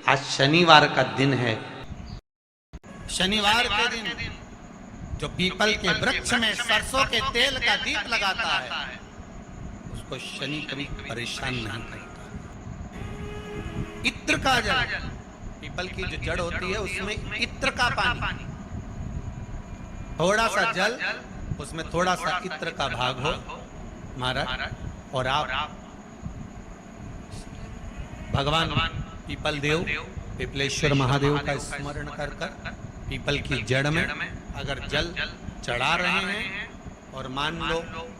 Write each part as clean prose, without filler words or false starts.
आज शनिवार का दिन है। शनिवार के दिन जो पीपल के वृक्ष में सरसों के तेल का दीप लगाता है उसको शनि कभी परेशान नहीं करता। इत्र का जल, पीपल की जो जड़ होती है उसमें इत्र का पानी, थोड़ा सा जल उसमें थोड़ा सा इत्र का भाग हो महाराज, और आप भगवान पीपल देव पिपलेश्वर महादेव का स्मरण कर कर पीपल की जड़ में अगर जल चढ़ा रहे हैं और मान लो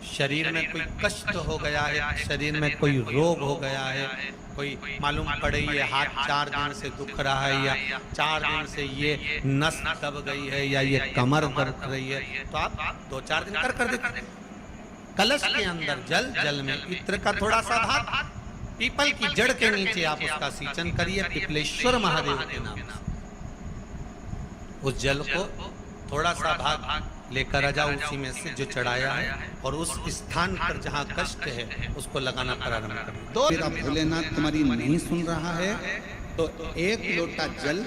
शरीर में कोई कष्ट हो गया है, शरीर में कोई रोग हो गया है, कोई मालूम पड़े ये हाथ 4 दिन से दुख रहा है या 4 दिन से ये नस दब गई है या ये कमर दर्द रही है, तो आप 2-4 दिन कर देते। कलश के अंदर जल में इत्र का थोड़ा सा भाग, पीपल की जड़ के नीचे आप उसका सिंचन करिए पिपलेश्वर महादेव के नाम से। उस जल को थोड़ा सा भाग लेकर आ जाओ उसी में से जो चढ़ाया है, और उस स्थान पर जहाँ कष्ट है उसको लगाना प्रारंभ करो। फिर आप भोलेनाथ तुम्हारी नहीं सुन रहा है तो 1 लोटा जल,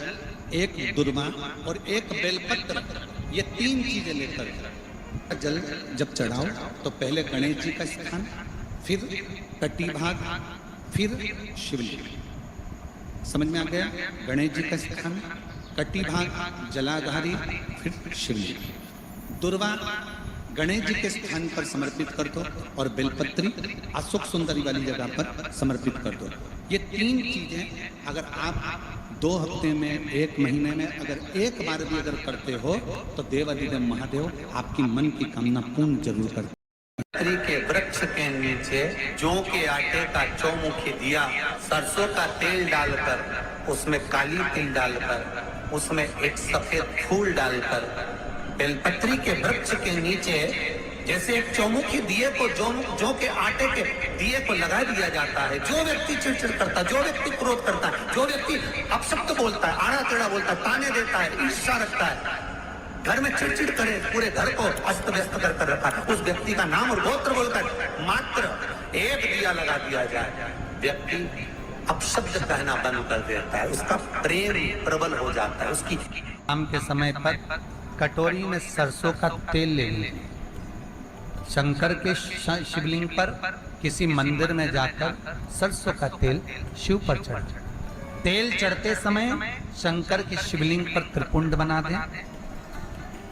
1 दुर्वा और 1 बेलपत्र, ये 3 चीजें लेकर जल जब चढ़ाओ तो पहले गणेश जी का स्थान, फिर कटी भाग, फिर शिवलिंग। समझ में आ गया? गणेश जी का स्थान, कटी भाग जलाधारी, फिर शिवलिंग। दुर्वा गणेश जी के स्थान पर समर्पित कर दो और बेलपत्री अशोक सुंदरी वाली जगह पर समर्पित कर दो। ये 3 चीजें अगर आप 2 हफ्ते में, 1 महीने में अगर एक बार भी अगर करते हो तो देवाधिदेव महादेव आपकी मन की कामना पूर्ण जरूर करते। बेलपत्री के वृक्ष के नीचे जौ के आटे का चौमुखी दिया, सरसों का तेल डालकर उसमें काली तिल डालकर उसमें एक सफेद फूल डालकर बेलपत्री के वृक्ष के नीचे जैसे एक चौमुखी दिए को जौ के आटे के दिए को लगा दिया जाता है। जो व्यक्ति चिड़चिड़ करता है, जो व्यक्ति क्रोध करता है, जो व्यक्ति अपशब्द बोलता है, आड़ा टेढ़ा बोलता है, ताने देता है, ईर्ष्या रखता है, घर में चिड़चिड़ करे, पूरे घर को अस्त व्यस्त कर रखा है, उस व्यक्ति का नाम और गोत्र बोलकर मात्र 1 दिया लगा दिया जाए, व्यक्ति अपशब्द कहना बंद कर देता है, उसका प्रेम प्रबल हो जाता है। उसकी शाम के समय पर कटोरी में सरसों का तेल ले लें, शंकर के शिवलिंग पर किसी मंदिर में जाकर सरसों का तेल शिव पर चढ़, तेल चढ़ते समय शंकर के शिवलिंग पर त्रिपुंड बना दें।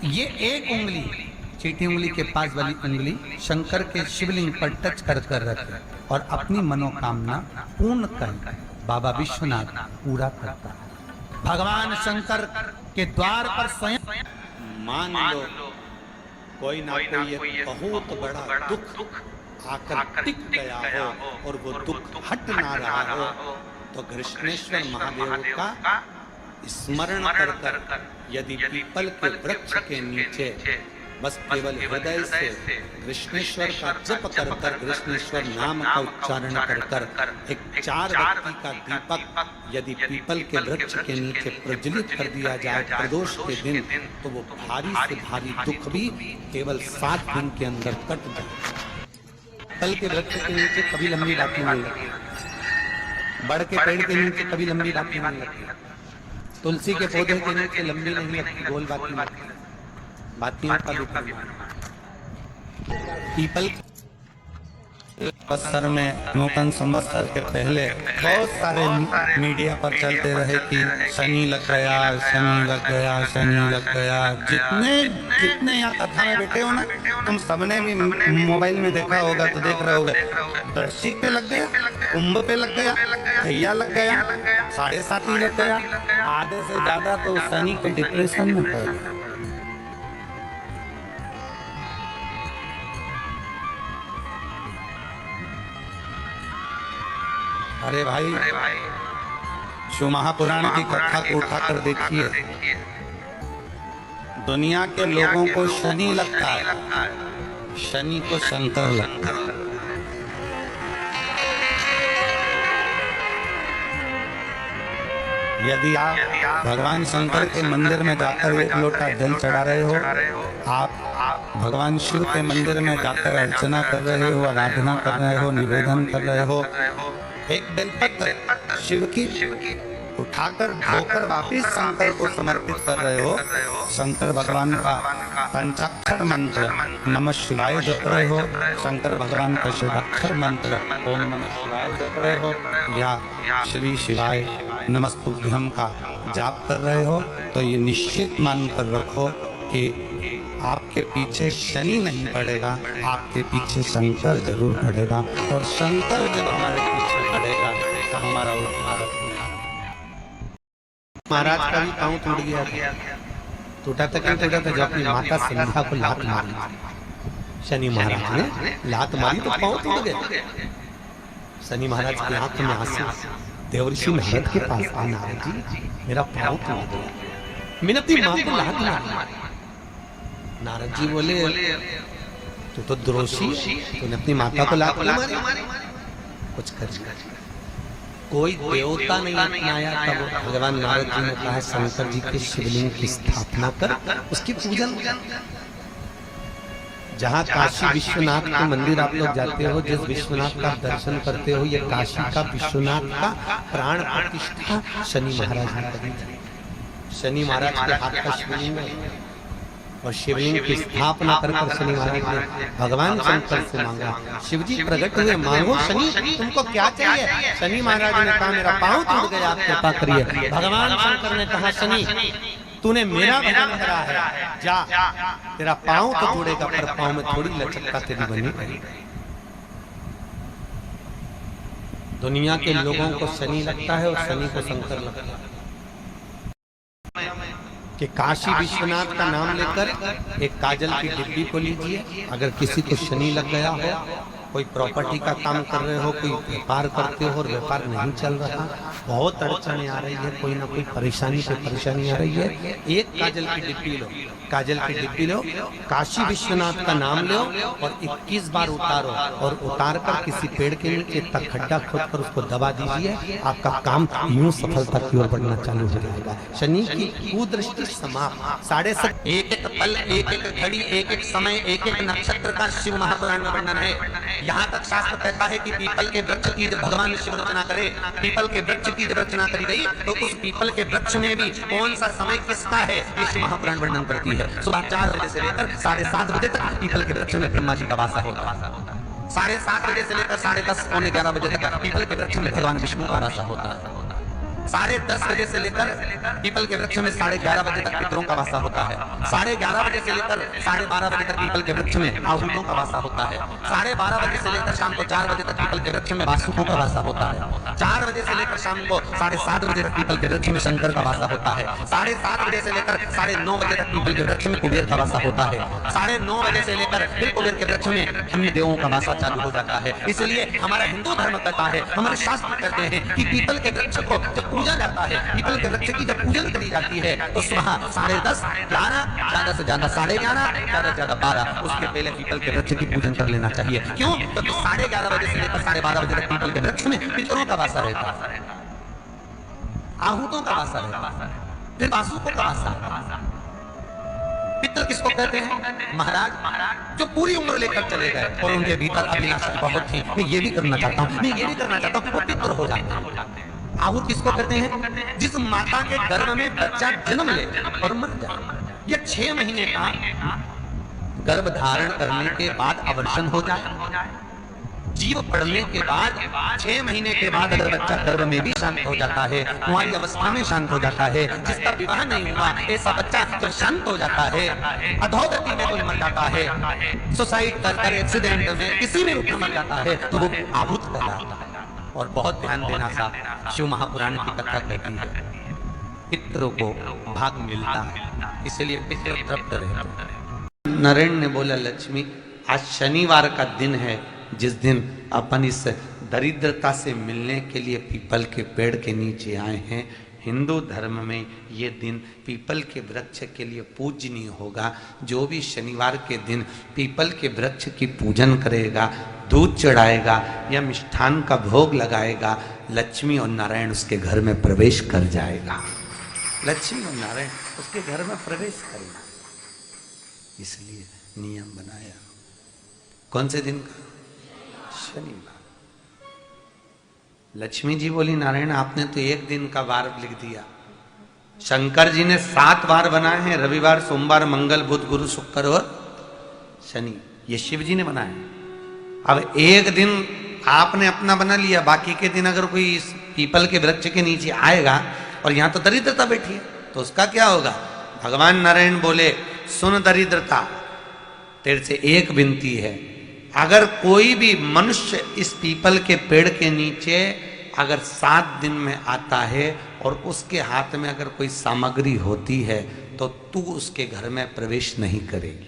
ये 1 उंगली, चीटी उंगली के पास वाली उंगली शंकर के शिवलिंग पर टच कर रखें और अपनी मनोकामना पूर्ण कर बाबा विश्वनाथ पूरा करता है। भगवान शंकर के द्वार पर स्वयं मान लो कोई ना कोई एक बहुत बड़ा दुख आकर टिक गया हो और वो दुख हट ना रहा हो तो कृष्णेश्वर महादेव का स्मरण कर कर यदि पीपल के वृक्ष के नीचे बस केवल हृदय से कृष्णेश्वर का जप कर कर, कृष्णेश्वर नाम का उच्चारण कर कर एक 4 व्यक्ति का दीपक यदि पीपल के वृक्ष के नीचे प्रज्वलित कर दिया जाए प्रदोष के दिन, तो वो भारी से भारी दुख भी केवल 7 दिन के अंदर कट जाए। पीपल के वृक्ष के नीचे कभी लंबी बातें नहीं लगती, बड़ के पेड़ के नीचे कभी लंबी बातें नहीं लगती, तुलसी के पौधे के नीचे लंबी नहीं लगती, गोल बातें लगती, बातियों का भी पीपल संवत्सर में नूतन संवत्सर के पहले बहुत सारे मीडिया पर चलते रहे कि शनि लग गया, शनि लग गया, शनि लग गया। जितने यहाँ कथा में बैठे हो ना, तुम सबने भी मोबाइल में देखा होगा तो देख रहे होगे, वृश्चिक पे लग गया, कुंभ पे लग गया, भैया लग गया, 7.5 लग गया, आधे से ज्यादा तो शनि के डिप्रेशन में पड़ गया। अरे भाई, शिव महापुराण की कथा को उठाकर देखिए, दुनिया के लोगों को शनि लगता है, शनि को शंकर लगता है। यदि आप भगवान शंकर के मंदिर में जाकर 1 लोटा जल चढ़ा रहे हो, आप भगवान शिव के मंदिर में जाकर अर्चना कर रहे हो, आराधना कर रहे हो, निवेदन कर रहे हो, एक बेलपत्र शिव की उठाकर धोकर वापिस शंकर को समर्पित कर रहे हो, शंकर भगवान का पंचाक्षर मंत्र नमः शिवाय जप रहे हो, शंकर भगवान का षडाक्षर मंत्र ओम नमः शिवाय जप रहे हो, या श्री शिवाय नमस्तुभ्यम का जाप कर रहे हो, तो ये निश्चित मानकर रखो कि आपके पीछे शनि नहीं पड़ेगा, आपके पीछे शंकर जरूर पड़ेगा। और शंकर जब हमारे पीछे पड़ेगा तो हमारा उद्धार महाराज का भी पांव टूट गया था। टूटा था क्यों टूटा था? जब अपनी माता संध्या को लात मारी, शनि महाराज ने लात मारी तो पांव टूट गया। शनि महाराज की आंख में आंसू, देवर्षि नारद के पास आ, नारद जी मेरा पांव टूट गया, मैंने अपनी मां को लात मारी। नारद जी बोले तू तो द्रोषी, तूने अपनी माता को लात मारी, कुछ कर। कोई देवता नहीं अपनाया तब भगवान नारद जी ने कहा शंकर जी के शिवलिंग की स्थापना कर, उसकी पूजन कर। जहाँ काशी विश्वनाथ के मंदिर आप लोग जाते हो, जिस विश्वनाथ का दर्शन करते हो, ये काशी का विश्वनाथ का प्राण प्रतिष्ठा शनि महाराज ने करी थी। शनि महाराज के हाथ का शिवलिंग है और शिवलिंग की स्थापना कर शनि महाराज ने भगवान शंकर से मांगा, शिव जी प्रकट हुए, मांगो शनि तुमको क्या चाहिए? शनि महाराज ने कहा मेरा पांव टूट गया, आप कृपा करिए। भगवान शंकर ने कहा शनि तूने मेरा भजन करा है, जा तेरा पांव तो टूटेगा पर पांव में थोड़ी लचकता तेरी बनी। दुनिया के लोगों को शनि लगता है और शनि को शंकर लगता है कि काशी विश्वनाथ का नाम लेकर एक काजल की डिब्बी को लीजिए। अगर किसी को शनि लग गया हो, कोई प्रॉपर्टी का काम कर रहे हो, कोई व्यापार करते हो और व्यापार नहीं चल रहा, बहुत अड़चने आ रही है, कोई ना कोई परेशानी पे परेशानी आ रही है, एक काजल की डिब्बी लो, काजल की डिब्बी लो, काशी विश्वनाथ का नाम लो और 21 बार उतारो और उतार कर किसी पेड़ के नीचे तक खड्डा खोद कर उसको दबा दीजिए। आपका काम यूं सफलता की ओर बढ़ना चालू हो जाएगा। शनि की कुदृष्टि समाप्त। 7.5 एक एक पल, एक एक घड़ी, एक एक समय, एक एक नक्षत्र का शिव महापुराण में वर्णन है। यहाँ तक शास्त्र कहता है कि पीपल के वृक्ष की जब भगवान शिव रचना करे, पीपल के वृक्ष की जब रचना करी गई तो उस पीपल के वृक्ष में भी कौन सा समय किसका है, ये शिव महापुराण वर्णन करती है। सुबह 4 बजे से लेकर 7:30 बजे तक पीपल के वृक्ष में ब्रह्मा जी का वास होता है। 7:30 बजे से लेकर 10:30 पौने 11 बजे तक पीपल के वृक्ष में भगवान विष्णु का वास होता है। 10:30 बजे से लेकर पीपल के वृक्ष में 11:30 बजे तक पितरों का वासा होता है। 11:30 बजे से लेकर 12:30 बजे तक पीपल के वृक्ष में आहूतों का वासा होता है। 12:30 बजे से लेकर शाम को 4 बजे तक पीपल के वृक्ष में वासुकों का वासा होता है। 4 बजे से लेकर शाम को 7:30 बजे तक पीपल के वृक्ष में शंकर का वासा होता है। 7:30 बजे से लेकर 9:30 बजे तक पीपल के वृक्ष में कुबेर का वासा होता है। 9:30 बजे से लेकर फिर कुबेर के वृक्ष में अन्य देवों का वासा चालू हो जाता है। इसलिए हमारा हिंदू धर्म कहता है, हमारे शास्त्र कहते हैं कि पीपल के वृक्ष को जब पूजा जाता है, पीपल के वृक्ष की जब पूजन करी जाती है तो सुबह 10:30, 11, ज्यादा से ज्यादा 11:30, ज्यादा से ज्यादा 12, उसके पहले पीपल के वृक्ष की पूजन कर लेना चाहिए। क्यों? क्योंकि 11:30 बजे से लेकर 12:30 बजे तक पीपल के वृक्ष में पितरों का वासा रहता है, आहूतों का वासा रहता है, फिर वासुकों का वासा। पितर किसको कहते हैं? महाराज जो पूरी उम्र लेकर चले गए और उनके भीतर अभिलाषा बहुत थी, मैं ये भी करना चाहता हूँ, मैं ये भी करना चाहता हूँ, वो पितर हो जाते हैं। आहूत किसको कहते हैं? जिस माता के गर्भ में बच्चा जन्म ले और मर जाए, या 6 महीने का गर्भ धारण करने के बाद अवर्षण हो जाए, जीव पड़ने के बाद 6 महीने के बाद अगर बच्चा गर्भ में भी शांत हो जाता है, कुंवारी अवस्था में शांत हो जाता है, जिसका विवाह नहीं हुआ ऐसा बच्चा जब शांत हो जाता है, अधोगति में कोई मर जाता है, सुसाइड कर एक्सीडेंट में किसी भी रूप में मर जाता है, तो वो आहूत कहलाता है। और बहुत ध्यान देना सा, शिव महापुराण की कथा कहती है पितरों को भाग मिलता है, इसलिए पितर तृप्त रहते हैं। नारायण ने बोला लक्ष्मी आज शनिवार का दिन है, जिस दिन अपन इस दरिद्रता से मिलने के लिए पीपल के पेड़ के नीचे आए हैं। हिंदू धर्म में ये दिन पीपल के वृक्ष के लिए पूजनीय होगा। जो भी शनिवार के दिन पीपल के वृक्ष की पूजन करेगा, दूध चढ़ाएगा या मिष्ठान का भोग लगाएगा, लक्ष्मी और नारायण उसके घर में प्रवेश कर जाएगा। लक्ष्मी और नारायण उसके घर में प्रवेश करेगा, इसलिए नियम बनाया। कौन से दिन का? शनिवार। लक्ष्मी जी बोली नारायण आपने तो एक दिन का वार लिख दिया, शंकर जी ने 7 वार बनाए हैं, रविवार सोमवार मंगल बुध गुरु शुक्र और शनि, ये शिव जी ने बनाए। अब एक दिन आपने अपना बना लिया, बाकी के दिन अगर कोई इस पीपल के वृक्ष के नीचे आएगा और यहां तो दरिद्रता बैठी है तो उसका क्या होगा? भगवान नारायण बोले सुन दरिद्रता, तेरे से एक विनती है, अगर कोई भी मनुष्य इस पीपल के पेड़ के नीचे अगर 7 दिन में आता है और उसके हाथ में अगर कोई सामग्री होती है तो तू उसके घर में प्रवेश नहीं करेगी।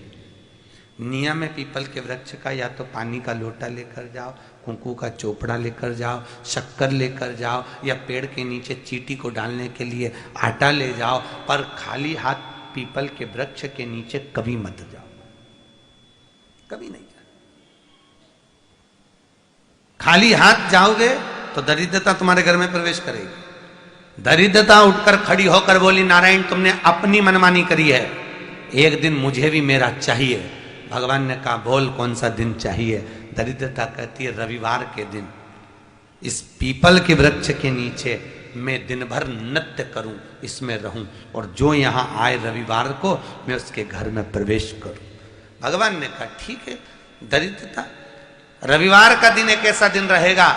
नियम है पीपल के वृक्ष का, या तो पानी का लोटा लेकर जाओ, कुंकू का चोपड़ा लेकर जाओ, शक्कर लेकर जाओ, या पेड़ के नीचे चींटी को डालने के लिए आटा ले जाओ, पर खाली हाथ पीपल के वृक्ष के नीचे कभी मत जाओ, कभी नहीं जाओ। खाली हाथ जाओगे तो दरिद्रता तुम्हारे घर में प्रवेश करेगी। दरिद्रता उठकर खड़ी होकर बोली नारायण तुमने अपनी मनमानी करी है, एक दिन मुझे भी मेरा चाहिए। भगवान ने कहा बोल कौन सा दिन चाहिए? दरिद्रता कहती है रविवार के दिन इस पीपल के वृक्ष के नीचे मैं दिन भर नृत्य करूं, इसमें रहूं, और जो यहां आए रविवार को मैं उसके घर में प्रवेश करूं। भगवान ने कहा ठीक है। दरिद्रता रविवार का दिन एक ऐसा दिन रहेगा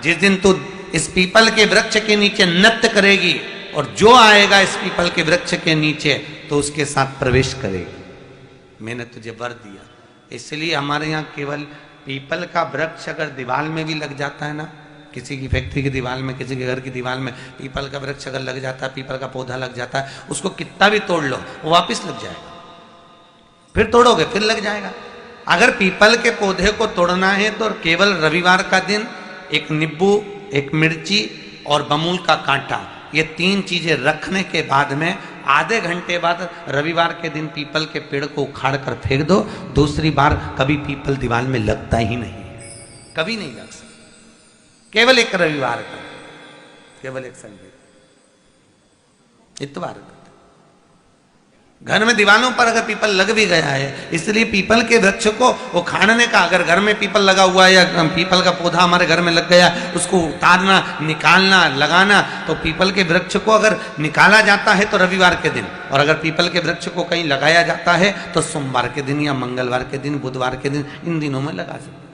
जिस दिन तू इस पीपल के वृक्ष के नीचे नृत्य करेगी और जो आएगा इस पीपल के वृक्ष के नीचे तो उसके साथ प्रवेश करेगी। मैंने तुझे वर दिया। इसलिए हमारे यहाँ केवल पीपल का वृक्ष अगर दीवार में भी लग जाता है ना, किसी की फैक्ट्री की दीवार में, किसी के घर की दीवार में पीपल का वृक्ष अगर लग जाता है, पीपल का पौधा लग जाता है, उसको कितना भी तोड़ लो वो वापस लग जाएगा, फिर तोड़ोगे फिर लग जाएगा। अगर पीपल के पौधे को तोड़ना है तो केवल रविवार का दिन एक नींबू, एक मिर्ची और बमूल का कांटा, ये 3 चीजें रखने के बाद में आधे घंटे बाद रविवार के दिन पीपल के पेड़ को उखाड़ कर फेंक दो। दूसरी बार कभी पीपल दीवार में लगता ही नहीं है, कभी नहीं लग सकता। केवल एक रविवार का, केवल एक संडे, इतवार का। घर में दीवारों पर अगर पीपल लग भी गया है, इसलिए पीपल के वृक्ष को उखाड़ने का, अगर घर में पीपल लगा हुआ है या पीपल का पौधा हमारे घर में लग गया, उसको उतारना, निकालना, लगाना, तो पीपल के वृक्ष को अगर निकाला जाता है तो रविवार के दिन, और अगर पीपल के वृक्ष को कहीं लगाया जाता है तो सोमवार के दिन या मंगलवार के दिन, बुधवार के दिन, इन दिनों में लगा सकते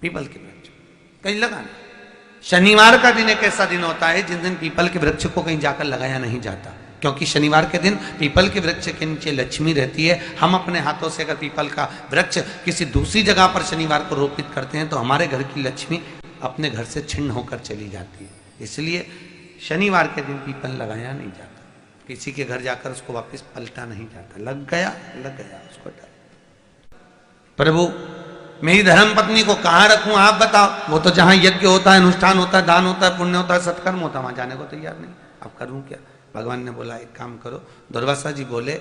पीपल के वृक्ष कहीं लगाना। शनिवार का दिन एक ऐसा दिन होता है जिस दिन पीपल के वृक्ष को कहीं जाकर लगाया नहीं जाता, क्योंकि शनिवार के दिन पीपल के वृक्ष के नीचे लक्ष्मी रहती है। हम अपने हाथों से अगर पीपल का वृक्ष किसी दूसरी जगह पर शनिवार को रोपित करते हैं तो हमारे घर की लक्ष्मी अपने घर से छिन्न होकर चली जाती है। इसलिए शनिवार के दिन पीपल लगाया नहीं जाता, किसी के घर जाकर उसको वापस पलटा नहीं जाता। लग गया उसको डाल। प्रभु मेरी धर्म पत्नी को कहाँ रखूं आप बताओ? वो तो जहां यज्ञ होता है, अनुष्ठान होता है, दान होता है, पुण्य होता है, सत्कर्म होता है, वहां जाने को तैयार नहीं। अब करूं क्या? भगवान ने बोला एक काम करो। दुर्वासा जी बोले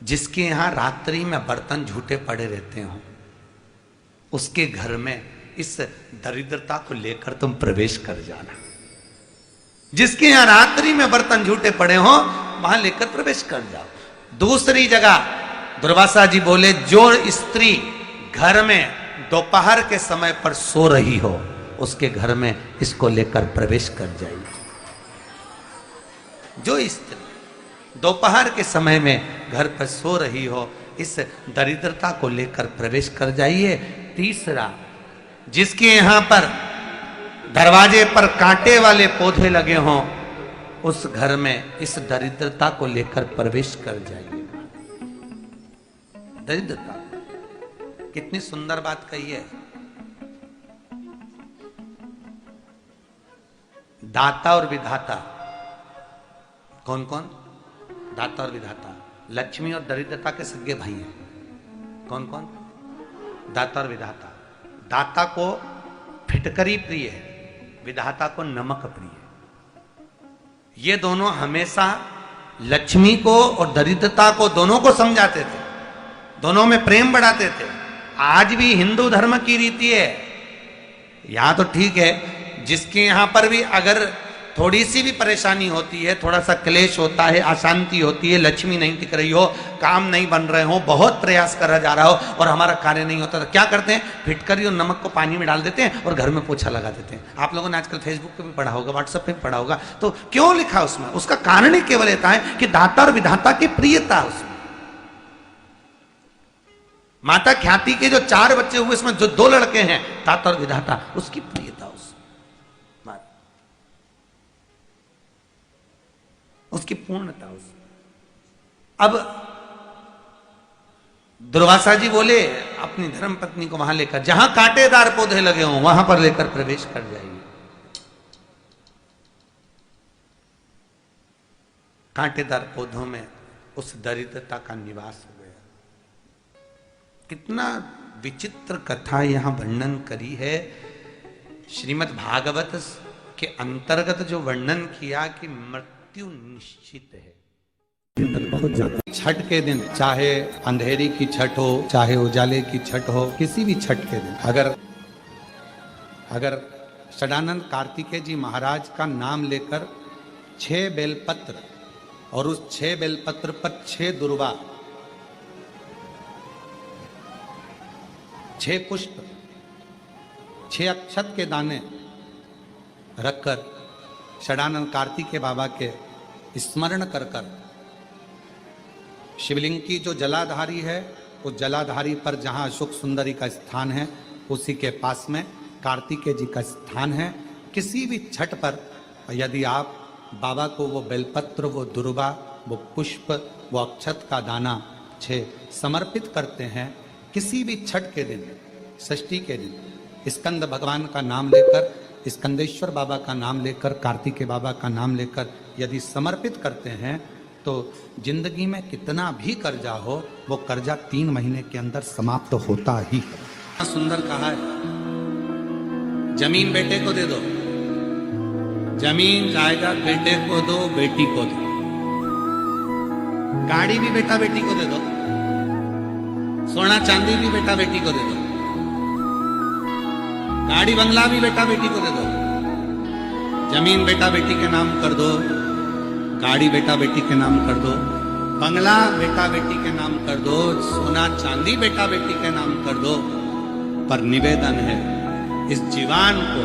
जिसके यहां रात्रि में बर्तन झूठे पड़े रहते हो उसके घर में इस दरिद्रता को लेकर तुम प्रवेश कर जाना। जिसके यहां रात्रि में बर्तन झूठे पड़े हो वहां लेकर प्रवेश कर जाओ। दूसरी जगह दुर्वासा जी बोले जो स्त्री घर में दोपहर के समय पर सो रही हो उसके घर में इसको लेकर प्रवेश कर जाइए। जो स्त्री दोपहर के समय में घर पर सो रही हो इस दरिद्रता को लेकर प्रवेश कर जाइए। तीसरा, जिसके यहां पर दरवाजे पर कांटे वाले पौधे लगे हों उस घर में इस दरिद्रता को लेकर प्रवेश कर जाइए। दरिद्रता कितनी सुंदर बात कही है। दाता और विधाता कौन कौन? दाता और विधाता। लक्ष्मी और दरिद्रता के सगे भाई हैं। कौन कौन? दाता और विधाता। दाता को फिटकरी प्रिय है, विधाता को नमक प्रिय है। ये दोनों हमेशा लक्ष्मी को और दरिद्रता को दोनों को समझाते थे, दोनों में प्रेम बढ़ाते थे। आज भी हिंदू धर्म की रीति है। यहां तो ठीक है, जिसके यहां पर भी अगर थोड़ी सी भी परेशानी होती है, थोड़ा सा क्लेश होता है, अशांति होती है, लक्ष्मी नहीं टिक रही हो, काम नहीं बन रहे हो, बहुत प्रयास करा जा रहा हो और हमारा कार्य नहीं होता, तो क्या करते हैं? फिटकरी और नमक को पानी में डाल देते हैं और घर में पोछा लगा देते हैं। आप लोगों ने आजकल फेसबुक पे भी पढ़ा होगा, व्हाट्सएप पे भी पढ़ा होगा। तो क्यों लिखा उसमें? उसका कारण ही केवल इतना है कि दाता और विधाता की प्रियता उसमें। माता ख्याति के जो 4 बच्चे हुए, इसमें जो 2 लड़के हैं, दाता और विधाता, उसकी प्रियता उसकी पूर्णता उसमें। अब दुर्वासा जी बोले अपनी धर्म पत्नी को वहां लेकर, जहां कांटेदार पौधे लगे हों वहां पर लेकर प्रवेश कर जाइए। कांटेदार पौधों में उस दरिद्रता का निवास हो गया। कितना विचित्र कथा यहां वर्णन करी है। श्रीमद् भागवत के अंतर्गत जो वर्णन किया कि मृत्यु निश्चित है, बहुत ज्यादा। छठ के दिन, चाहे अंधेरी की छठ हो, चाहे उजाले की छठ हो, किसी भी छठ के दिन अगर षडानंद कार्तिकेय जी महाराज का नाम लेकर 6 बेलपत्र और उस 6 बेलपत्र पर 6 दुर्वा, 6 पुष्प, 6 अक्षत के दाने रखकर षडानंद कार्तिकेय बाबा के स्मरण कर कर शिवलिंग की जो जलाधारी है, उस जलाधारी पर जहाँ अशोक सुंदरी का स्थान है, उसी के पास में कार्तिकेय जी का स्थान है। किसी भी छठ पर यदि आप बाबा को वो बेलपत्र, वो दुर्वा, वो पुष्प, वो अक्षत का दाना 6 समर्पित करते हैं, किसी भी छठ के दिन, षष्ठी के दिन, स्कंद भगवान का नाम लेकर, स्कंदेश्वर बाबा का नाम लेकर, कार्तिकेय बाबा का नाम लेकर यदि समर्पित करते हैं, तो जिंदगी में कितना भी कर्जा हो, वो कर्जा 3 महीने के अंदर समाप्त होता ही है। सुंदर कहा है, जमीन बेटे को दे दो, जमीन जायदाद बेटे को दो, बेटी को दो, गाड़ी भी बेटा बेटी को दे दो, सोना चांदी भी बेटा बेटी को दे दो, गाड़ी बंगला भी बेटा बेटी को दे दो, जमीन बेटा बेटी के नाम कर दो, गाड़ी बेटा बेटी के नाम कर दो, बंगला बेटा बेटी के नाम कर दो, सोना चांदी बेटा बेटी के नाम कर दो, पर निवेदन है इस जीवान को,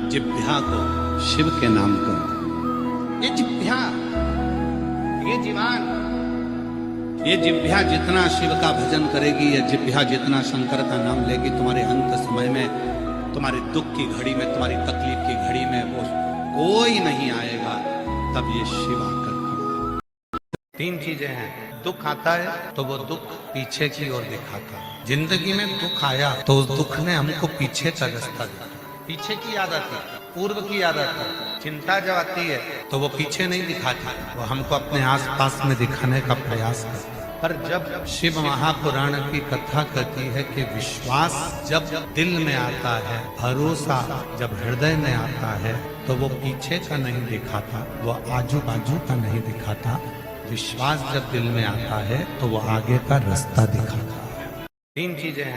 जिह्वा को शिव के नाम करो। ये जिह्वा, ये जीवान, ये जिह्वा जितना शिव का भजन करेगी, ये जिह्वा जितना शंकर का नाम लेगी, तुम्हारे अंत समय में, तुम्हारे दुख की घड़ी में, तुम्हारी तकलीफ की घड़ी में वो कोई नहीं आएगा, तब ये शिव आकर खड़ा। 3 चीजें हैं। दुख आता है तो वो दुख पीछे की ओर दिखाता है। जिंदगी में दुख आया तो उस दुख ने हमको पीछे का रास्ता दिखाया। पीछे की याद आती, पूर्व की याद आती। चिंता जब आती है तो वो पीछे नहीं दिखाती, वो हमको अपने आसपास में दिखाने का प्रयास करती। पर जब शिव महापुराण की कथा कहती है कि विश्वास जब दिल में आता है, भरोसा जब हृदय में आता है, तो वो पीछे का नहीं दिखाता, वो आजू बाजू का नहीं दिखाता। विश्वास जब दिल में आता है तो वो आगे का रास्ता दिखाता है। 3 चीजें हैं।